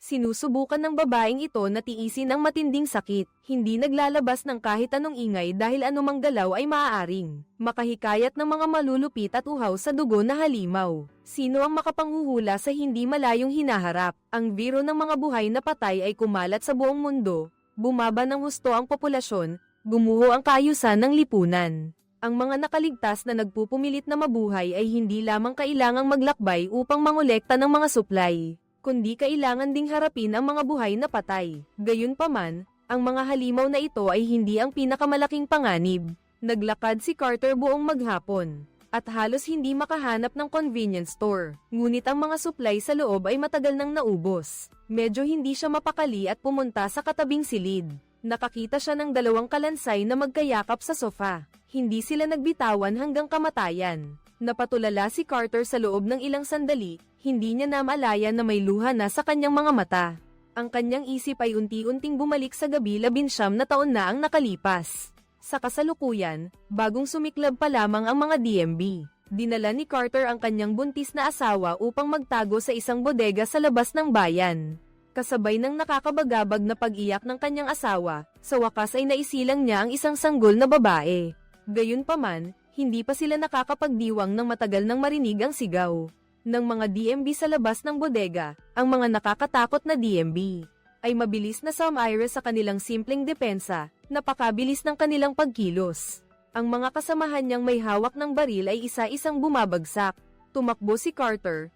Sinusubukan ng babaeng ito na tiisin ang matinding sakit, hindi naglalabas ng kahit anong ingay dahil anumang galaw ay maaaring makahikayat ng mga malulupit at uhaw sa dugo na halimaw. Sino ang makapanghuhula sa hindi malayong hinaharap? Ang biro ng mga buhay na patay ay kumalat sa buong mundo, bumaba ng husto ang populasyon, gumuho ang kaayusan ng lipunan. Ang mga nakaligtas na nagpupumilit na mabuhay ay hindi lamang kailangang maglakbay upang mangolekta ng mga supply, kundi kailangan ding harapin ang mga buhay na patay. Gayunpaman, ang mga halimaw na ito ay hindi ang pinakamalaking panganib. Naglakad si Carter buong maghapon, at halos hindi makahanap ng convenience store. Ngunit ang mga supply sa loob ay matagal nang naubos. Medyo hindi siya mapakali at pumunta sa katabing silid. Nakakita siya ng dalawang kalansay na magkayakap sa sofa. Hindi sila nagbitawan hanggang kamatayan. Napatulala si Carter sa loob ng ilang sandali, hindi niya namalaya na may luha na sa kanyang mga mata. Ang kanyang isip ay unti-unting bumalik sa gabi 19 na taon na ang nakalipas. Sa kasalukuyan, bagong sumiklab pa lamang ang mga DMB. Dinala ni Carter ang kanyang buntis na asawa upang magtago sa isang bodega sa labas ng bayan. Kasabay ng nakakabagabag na pag-iyak ng kanyang asawa, sa wakas ay naisilang niya ang isang sanggol na babae. Gayunpaman, hindi pa sila nakakapagdiwang nang matagal nang marinig ang sigaw ng mga DMB sa labas ng bodega. Ang mga nakakatakot na DMB ay mabilis na sumire sa kanilang simpleng depensa, napakabilis ng kanilang pagkilos. Ang mga kasamahan niyang may hawak ng baril ay isa-isang bumabagsak. Tumakbo si Carter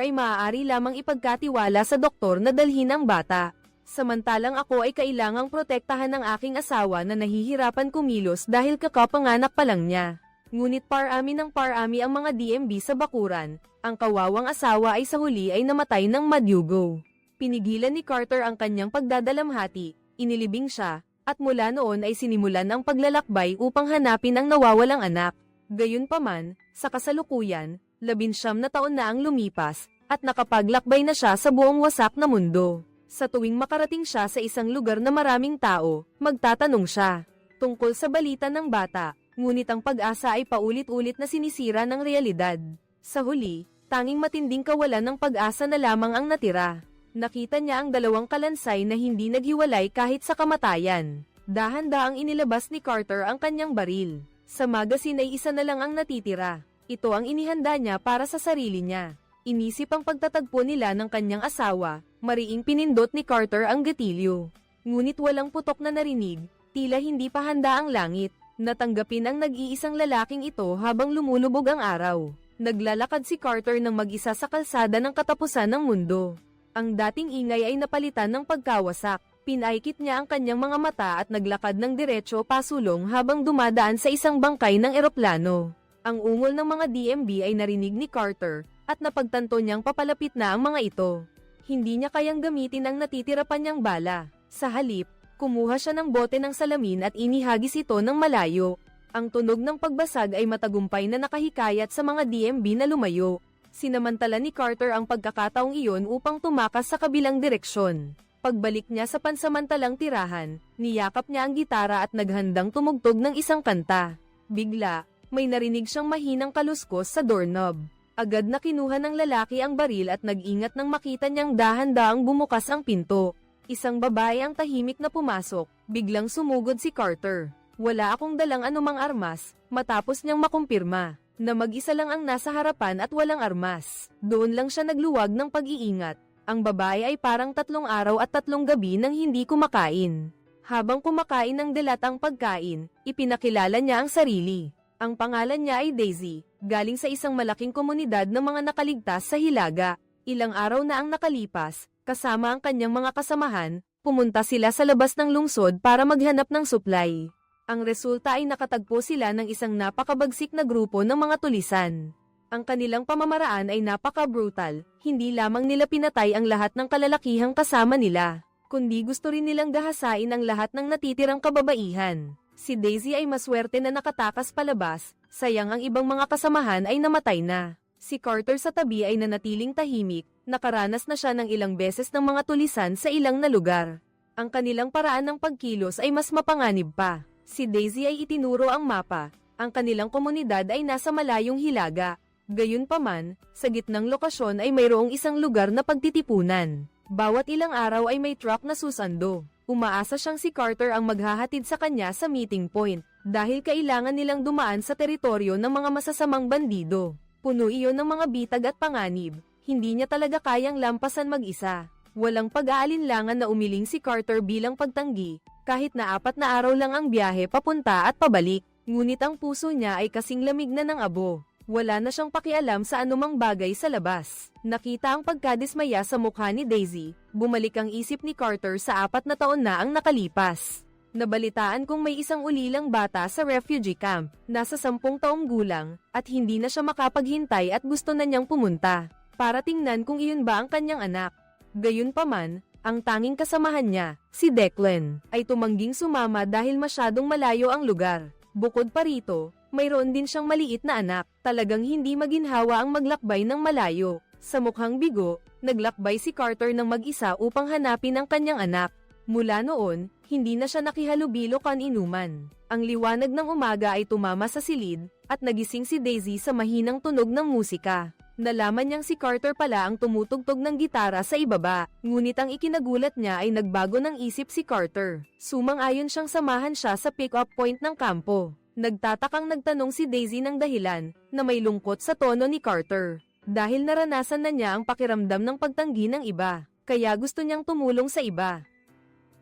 ay maaari lamang ipagkatiwala sa doktor na dalhin ang bata. Samantalang ako ay kailangang protektahan ng aking asawa na nahihirapan kumilos dahil kakapanganak pa lang niya. Ngunit parami ng parami ang mga DMB sa bakuran, ang kawawang asawa ay sa huli ay namatay ng madyugo. Pinigilan ni Carter ang kanyang pagdadalamhati, inilibing siya, at mula noon ay sinimulan ang paglalakbay upang hanapin ang nawawalang anak. Gayunpaman, sa kasalukuyan, 19 na taon na ang lumipas, at nakapaglakbay na siya sa buong wasak na mundo. Sa tuwing makarating siya sa isang lugar na maraming tao, magtatanong siya tungkol sa balita ng bata, ngunit ang pag-asa ay paulit-ulit na sinisira ng realidad. Sa huli, tanging matinding kawalan ng pag-asa na lamang ang natira. Nakita niya ang dalawang kalansay na hindi naghiwalay kahit sa kamatayan. Dahan-daang inilabas ni Carter ang kanyang baril. Sa magasin ay isa na lang ang natitira. Ito ang inihanda niya para sa sarili niya. Inisip ang pagtatagpo nila ng kanyang asawa, mariing pinindot ni Carter ang gatilyo. Ngunit walang putok na narinig, tila hindi pa handa ang langit. Natanggapin ang nag-iisang lalaking ito habang lumulubog ang araw. Naglalakad si Carter ng mag-isa sa kalsada ng katapusan ng mundo. Ang dating ingay ay napalitan ng pagkawasak. Pinaikit niya ang kanyang mga mata at naglakad ng diretso pasulong habang dumadaan sa isang bangkay ng eroplano. Ang ungol ng mga DMB ay narinig ni Carter, at napagtanto niyang papalapit na ang mga ito. Hindi niya kayang gamitin ang natitira pa niyang bala. Sa halip, kumuha siya ng bote ng salamin at inihagis ito ng malayo. Ang tunog ng pagbasag ay matagumpay na nakahikayat sa mga DMB na lumayo. Sinamantala ni Carter ang pagkakataong iyon upang tumakas sa kabilang direksyon. Pagbalik niya sa pansamantalang tirahan, niyakap niya ang gitara at naghandang tumugtog ng isang kanta. Bigla, may narinig siyang mahinang kaluskos sa doorknob. Agad na kinuha ng lalaki ang baril at nag-ingat nang makita niyang dahan-daang bumukas ang pinto. Isang babae ang tahimik na pumasok, biglang sumugod si Carter. Wala akong dalang anumang armas, matapos niyang makumpirma na mag-isa lang ang nasa harapan at walang armas. Doon lang siya nagluwag ng pag-iingat. Ang babae ay parang 3 araw at 3 gabi nang hindi kumakain. Habang kumakain ng delatang pagkain, ipinakilala niya ang sarili. Ang pangalan niya ay Daisy, galing sa isang malaking komunidad ng mga nakaligtas sa Hilaga. Ilang araw na ang nakalipas, kasama ang kanyang mga kasamahan, pumunta sila sa labas ng lungsod para maghanap ng supply. Ang resulta ay nakatagpo sila ng isang napakabagsik na grupo ng mga tulisan. Ang kanilang pamamaraan ay napaka-brutal, hindi lamang nila pinatay ang lahat ng kalalakihang kasama nila, kundi gusto rin nilang gahasain ang lahat ng natitirang kababaihan. Si Daisy ay maswerte na nakatakas palabas, sayang ang ibang mga kasamahan ay namatay na. Si Carter sa tabi ay nanatiling tahimik, nakaranas na siya ng ilang beses ng mga tulisan sa ilang na lugar. Ang kanilang paraan ng pagkilos ay mas mapanganib pa. Si Daisy ay itinuro ang mapa, ang kanilang komunidad ay nasa malayong Hilaga. Gayunpaman, sa gitnang lokasyon ay mayroong isang lugar na pagtitipunan. Bawat ilang araw ay may truck na susando. Umaasa siyang si Carter ang maghahatid sa kanya sa meeting point, dahil kailangan nilang dumaan sa teritoryo ng mga masasamang bandido. Puno iyon ng mga bitag at panganib, hindi niya talaga kayang lampasan mag-isa. Walang pag-aalinlangan na umiling si Carter bilang pagtanggi, kahit na 4 na araw lang ang biyahe papunta at pabalik. Ngunit ang puso niya ay kasing lamig na ng abo. Wala na siyang pakialam sa anumang bagay sa labas. Nakita ang pagkadismaya sa mukha ni Daisy, bumalik ang isip ni Carter sa 4 na taon na ang nakalipas. Nabalitaan kung may isang ulilang bata sa refugee camp, nasa 10 taong gulang, at hindi na siya makapaghintay at gusto na niyang pumunta, para tingnan kung iyon ba ang kanyang anak. Gayunpaman, ang tanging kasamahan niya, si Declan, ay tumangging sumama dahil masyadong malayo ang lugar. Bukod pa rito, mayroon din siyang maliit na anak, talagang hindi maginhawa ang maglakbay ng malayo. Sa mukhang bigo, naglakbay si Carter ng mag-isa upang hanapin ang kanyang anak. Mula noon, hindi na siya nakihalubilo kan-inuman. Ang liwanag ng umaga ay tumama sa silid, at nagising si Daisy sa mahinang tunog ng musika. Nalaman niyang si Carter pala ang tumutugtog ng gitara sa ibaba, ngunit ang ikinagulat niya ay nagbago ng isip si Carter. Sumang-ayon siyang samahan siya sa pick-up point ng kampo. Nagtatakang nagtanong si Daisy ng dahilan, na may lungkot sa tono ni Carter. Dahil naranasan na niya ang pakiramdam ng pagtanggi ng iba, kaya gusto niyang tumulong sa iba.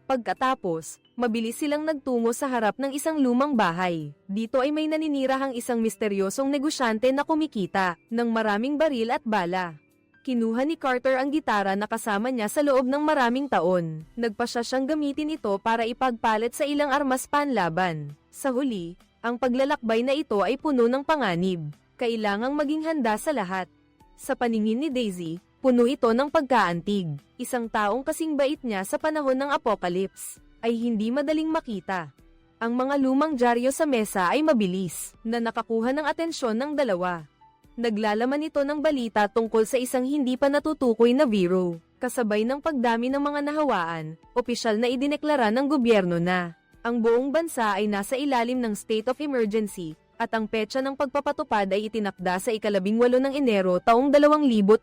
Pagkatapos, mabilis silang nagtungo sa harap ng isang lumang bahay. Dito ay may naninirahang isang misteryosong negosyante na kumikita ng maraming baril at bala. Kinuha ni Carter ang gitara na kasama niya sa loob ng maraming taon. Nagpasya siyang gamitin ito para ipagpalit sa ilang armas panlaban. Sa huli, ang paglalakbay na ito ay puno ng panganib. Kailangang maging handa sa lahat. Sa paningin ni Daisy, puno ito ng pagkaantig. Isang taong kasing bait niya sa panahon ng apocalypse, ay hindi madaling makita. Ang mga lumang dyaryo sa mesa ay mabilis, na nakakuha ng atensyon ng dalawa. Naglalaman ito ng balita tungkol sa isang hindi pa natutukoy na biro. Kasabay ng pagdami ng mga nahawaan, opisyal na idineklara ng gobyerno na ang buong bansa ay nasa ilalim ng state of emergency, at ang petsa ng pagpapatupad ay itinakda sa 18 ng Enero taong 2026.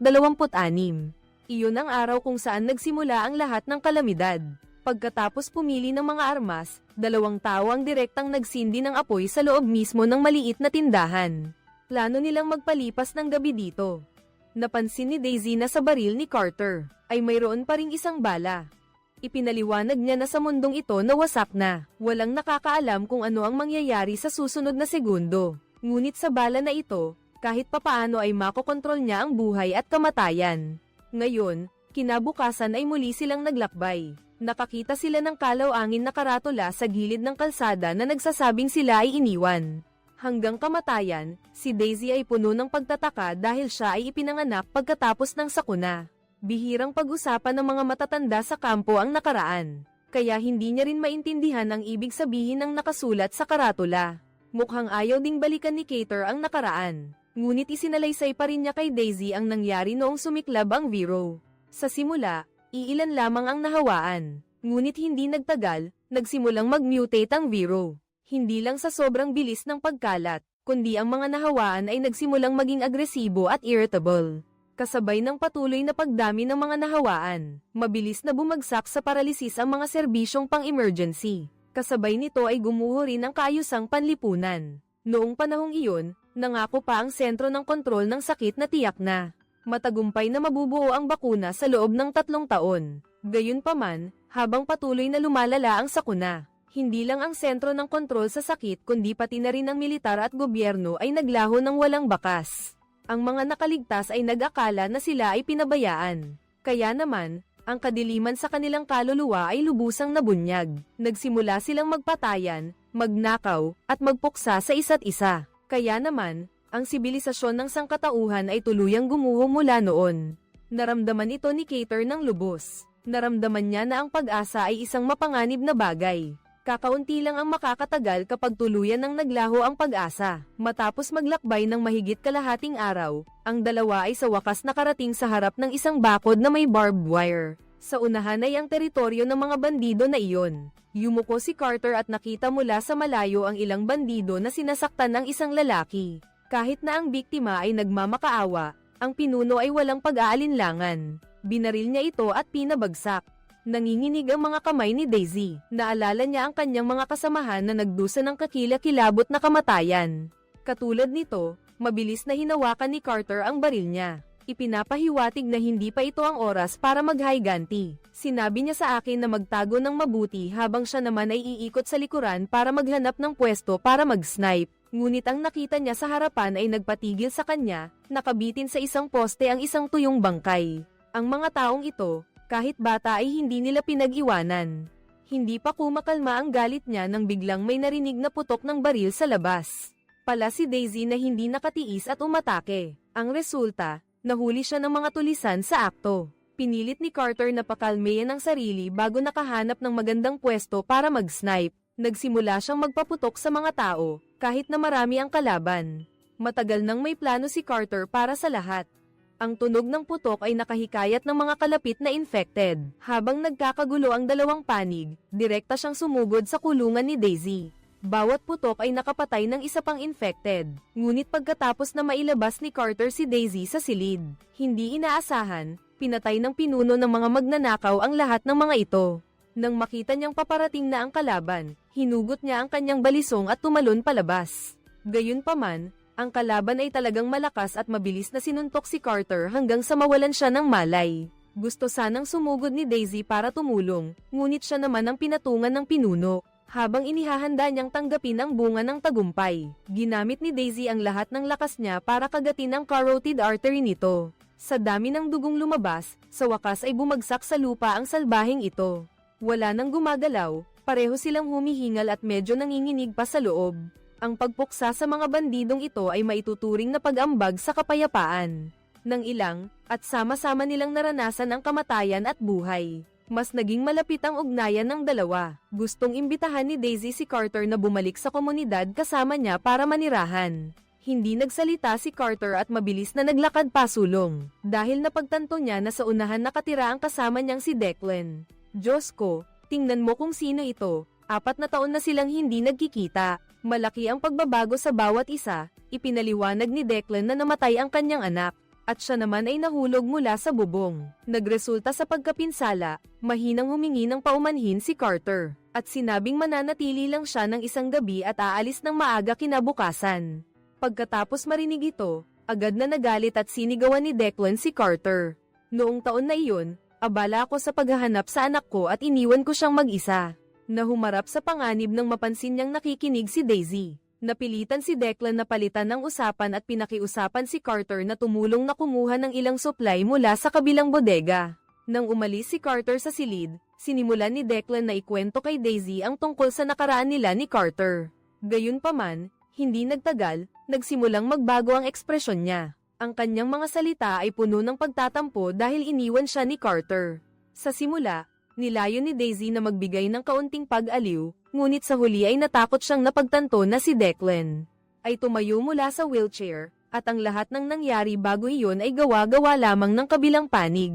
Iyon ang araw kung saan nagsimula ang lahat ng kalamidad. Pagkatapos pumili ng mga armas, 2 tao ang direktang nagsindi ng apoy sa loob mismo ng maliit na tindahan. Plano nilang magpalipas ng gabi dito. Napansin ni Daisy na sa baril ni Carter ay mayroon pa ring isang bala. Ipinaliwanag niya na sa mundong ito na wasak na, walang nakakaalam kung ano ang mangyayari sa susunod na segundo. Ngunit sa bala na ito, kahit papaano ay makokontrol niya ang buhay at kamatayan. Ngayon, kinabukasan ay muli silang naglakbay. Nakakita sila ng kalaw-angin na karatula sa gilid ng kalsada na nagsasabing sila ay iniwan. Hanggang kamatayan, si Daisy ay puno ng pagtataka dahil siya ay ipinanganak pagkatapos ng sakuna. Bihirang pag-usapan ng mga matatanda sa kampo ang nakaraan, kaya hindi niya rin maintindihan ang ibig sabihin ng nakasulat sa karatula. Mukhang ayaw ding balikan ni Carter ang nakaraan, ngunit isinalaysay pa rin niya kay Daisy ang nangyari noong sumiklab ang Vero. Sa simula, iilan lamang ang nahawaan, ngunit hindi nagtagal, nagsimulang mag-mutate ang Vero. Hindi lang sa sobrang bilis ng pagkalat, kundi ang mga nahawaan ay nagsimulang maging agresibo at irritable. Kasabay ng patuloy na pagdami ng mga nahawaan, mabilis na bumagsak sa paralisis ang mga serbisyong pang-emergency. Kasabay nito ay gumuho rin ang kaayusang panlipunan. Noong panahong iyon, nangako pa ang sentro ng kontrol ng sakit na tiyak na matagumpay na mabubuo ang bakuna sa loob ng 3 taon. Gayunpaman, habang patuloy na lumalala ang sakuna, hindi lang ang sentro ng kontrol sa sakit kundi pati na rin ang militar at gobyerno ay naglaho ng walang bakas. Ang mga nakaligtas ay nag-akala na sila ay pinabayaan. Kaya naman, ang kadiliman sa kanilang kaluluwa ay lubusang nabunyag. Nagsimula silang magpatayan, magnakaw, at magpuksa sa isa't isa. Kaya naman, ang sibilisasyon ng sangkatauhan ay tuluyang gumuho mula noon. Naramdaman ito ni Carter ng lubos. Naramdaman niya na ang pag-asa ay isang mapanganib na bagay. Kakaunti lang ang makakatagal kapag tuluyan ng naglaho ang pag-asa. Matapos maglakbay ng mahigit kalahating araw, ang dalawa ay sa wakas nakarating sa harap ng isang bakod na may barbed wire. Sa unahan ay ang teritoryo ng mga bandido na iyon. Yumuko si Carter at nakita mula sa malayo ang ilang bandido na sinasaktan ng isang lalaki. Kahit na ang biktima ay nagmamakaawa, ang pinuno ay walang pag-aalinlangan. Binaril niya ito at pinabagsak. Nanginginig ang mga kamay ni Daisy. Naalala niya ang kanyang mga kasamahan na nagdusa ng kakilakilabot na kamatayan. Katulad nito, mabilis na hinawakan ni Carter ang baril niya. Ipinapahiwatig na hindi pa ito ang oras para maghiganti. Sinabi niya sa akin na magtago ng mabuti habang siya naman ay iikot sa likuran para maghanap ng pwesto para mag-snipe. Ngunit ang nakita niya sa harapan ay nagpatigil sa kanya, nakabitin sa isang poste ang isang tuyong bangkay. Ang mga taong ito, kahit bata ay hindi nila pinag-iwanan. Hindi pa kumakalma ang galit niya nang biglang may narinig na putok ng baril sa labas. Pala si Daisy na hindi nakatiis at umatake. Ang resulta, nahuli siya ng mga tulisan sa akto. Pinilit ni Carter na pakalmayan ang sarili bago nakahanap ng magandang pwesto para mag-snipe. Nagsimula siyang magpaputok sa mga tao, kahit na marami ang kalaban. Matagal nang may plano si Carter para sa lahat. Ang tunog ng putok ay nakahikayat ng mga kalapit na infected. Habang nagkakagulo ang dalawang panig, direkta siyang sumugod sa kulungan ni Daisy. Bawat putok ay nakapatay ng isa pang infected. Ngunit pagkatapos na mailabas ni Carter si Daisy sa silid, hindi inaasahan, pinatay ng pinuno ng mga magnanakaw ang lahat ng mga ito. Nang makita niyang paparating na ang kalaban, hinugot niya ang kanyang balisong at tumalon palabas. Gayunpaman, ang kalaban ay talagang malakas at mabilis na sinuntok si Carter hanggang sa mawalan siya ng malay. Gusto sanang sumugod ni Daisy para tumulong, ngunit siya naman ang pinatungan ng pinuno. Habang inihahanda niyang tanggapin ang bunga ng tagumpay, ginamit ni Daisy ang lahat ng lakas niya para kagatin ang carotid artery nito. Sa dami ng dugong lumabas, sa wakas ay bumagsak sa lupa ang salbahing ito. Wala nang gumagalaw, pareho silang humihingal at medyo nanginginig pa sa loob. Ang pagpuksa sa mga bandidong ito ay maituturing na pag-ambag sa kapayapaan ng ilang, at sama-sama nilang naranasan ang kamatayan at buhay. Mas naging malapit ang ugnayan ng dalawa. Gustong imbitahan ni Daisy si Carter na bumalik sa komunidad kasama niya para manirahan. Hindi nagsalita si Carter at mabilis na naglakad pasulong, dahil napagtanto niya na sa unahan nakatira ang kasama niyang si Declan. Diyos ko, tingnan mo kung sino ito. 4 na taon na silang hindi nagkikita. Malaki ang pagbabago sa bawat isa. Ipinaliwanag ni Declan na namatay ang kanyang anak, at siya naman ay nahulog mula sa bubong. Nagresulta sa pagkapinsala, mahinang humingi ng paumanhin si Carter, at sinabing mananatili lang siya ng isang gabi at aalis ng maaga kinabukasan. Pagkatapos marinig ito, agad na nagalit at sinigawan ni Declan si Carter. Noong taon na iyon, abala ako sa paghahanap sa anak ko at iniwan ko siyang mag-isa. Na humarap sa panganib nang mapansin niyang nakikinig si Daisy. Napilitan si Declan na palitan ng usapan at pinakiusapan si Carter na tumulong na kumuha ng ilang supply mula sa kabilang bodega. Nang umalis si Carter sa silid, sinimulan ni Declan na ikwento kay Daisy ang tungkol sa nakaraan nila ni Carter. Gayunpaman, hindi nagtagal, nagsimulang magbago ang ekspresyon niya. Ang kanyang mga salita ay puno ng pagtatampo dahil iniwan siya ni Carter. Sa simula, nilayo ni Daisy na magbigay ng kaunting pag-aliw, ngunit sa huli ay natakot siyang napagtanto na si Declan ay tumayo mula sa wheelchair, at ang lahat ng nangyari bago iyon ay gawa-gawa lamang ng kabilang panig.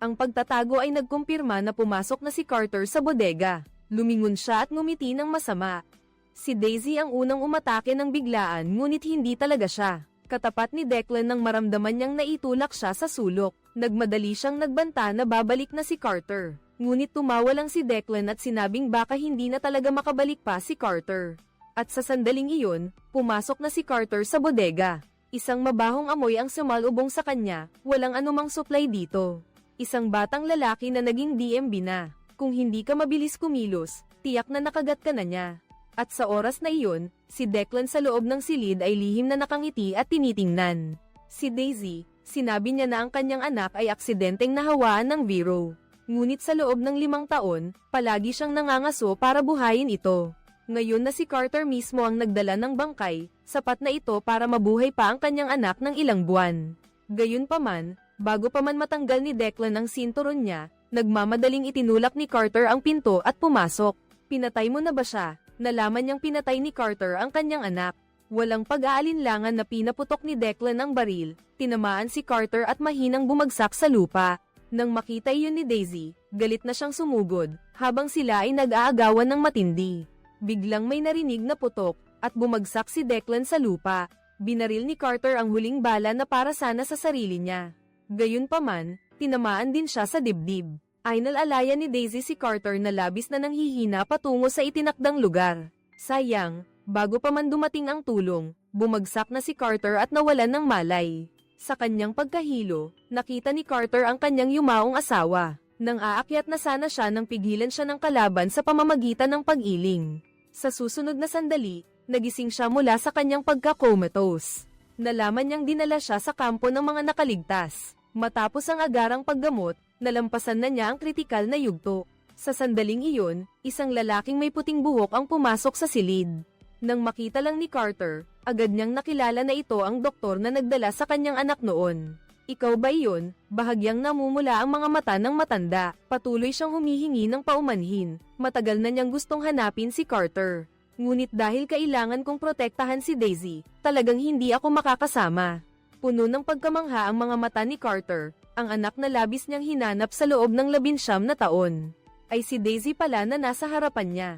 Ang pagtatago ay nagkumpirma na pumasok na si Carter sa bodega. Lumingon siya at ngumiti ng masama. Si Daisy ang unang umatake ng biglaan ngunit hindi talaga siya. Katapat ni Declan nang maramdaman niyang naitulak siya sa sulok. Nagmadali siyang nagbanta na babalik na si Carter. Ngunit tumawa lang si Declan at sinabing baka hindi na talaga makabalik pa si Carter. At sa sandaling iyon, pumasok na si Carter sa bodega. Isang mabahong amoy ang sumalubong sa kanya, walang anumang supply dito. Isang batang lalaki na naging DMB na. Kung hindi ka mabilis kumilos, tiyak na nakagat ka na niya. At sa oras na iyon, si Declan sa loob ng silid ay lihim na nakangiti at tinitingnan si Daisy. Sinabi niya na ang kanyang anak ay aksidenteng nahawaan ng Vero. Ngunit sa loob ng 5 taon, palagi siyang nangangaso para buhayin ito. Ngayon na si Carter mismo ang nagdala ng bangkay, sapat na ito para mabuhay pa ang kanyang anak ng ilang buwan. Gayunpaman, bago pa man matanggal ni Declan ang sinturon niya, nagmamadaling itinulak ni Carter ang pinto at pumasok. Pinatay mo na ba siya? Nalaman niyang pinatay ni Carter ang kanyang anak. Walang pag-aalinlangan na pinaputok ni Declan ang baril, tinamaan si Carter at mahinang bumagsak sa lupa. Nang makita iyon ni Daisy, galit na siyang sumugod, habang sila ay nag-aagawan ng matindi. Biglang may narinig na putok, at bumagsak si Declan sa lupa. Binaril ni Carter ang huling bala na para sana sa sarili niya. Gayunpaman, Tinamaan din siya sa dibdib. Inalalayan ni Daisy si Carter na labis na nanghihina patungo sa itinakdang lugar. Sayang, bago pa man dumating ang tulong, bumagsak na si Carter at nawalan ng malay. Sa kanyang pagkahilo, nakita ni Carter ang kanyang yumaong asawa. Nang aakyat na sana siya nang pigilan siya ng kalaban sa pamamagitan ng pag-iling. Sa susunod na sandali, nagising siya mula sa kanyang pagka-comatose. Nalaman niyang dinala siya sa kampo ng mga nakaligtas. Matapos ang agarang paggamot, nalampasan na niya ang kritikal na yugto. Sa sandaling iyon, isang lalaking may puting buhok ang pumasok sa silid. Nang makita lang ni Carter, agad niyang nakilala na ito ang doktor na nagdala sa kanyang anak noon. Ikaw ba iyon? Bahagyang namumula ang mga mata ng matanda. Patuloy siyang humihingi ng paumanhin. Matagal na niyang gustong hanapin si Carter. Ngunit dahil kailangan kong protektahan si Daisy, talagang hindi ako makakasama. Puno ng pagkamangha ang mga mata ni Carter, ang anak na labis niyang hinanap sa loob ng 19 na taon. Ay si Daisy pala na nasa harapan niya.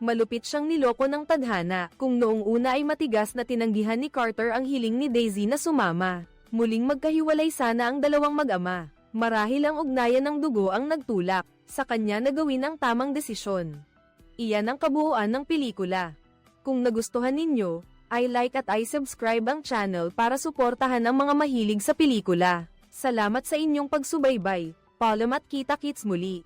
Malupit siyang niloko ng tadhana, kung noong una ay matigas na tinanggihan ni Carter ang hiling ni Daisy na sumama. Muling magkahiwalay sana ang dalawang mag-ama. Marahil ang ugnayan ng dugo ang nagtulak, sa kanya na gawin ang tamang desisyon. Iyan ang kabuuan ng pelikula. Kung nagustuhan ninyo, i-like at i-subscribe ang channel para suportahan ang mga mahilig sa pelikula. Salamat sa inyong pagsubaybay. Paalam at kita-kits muli.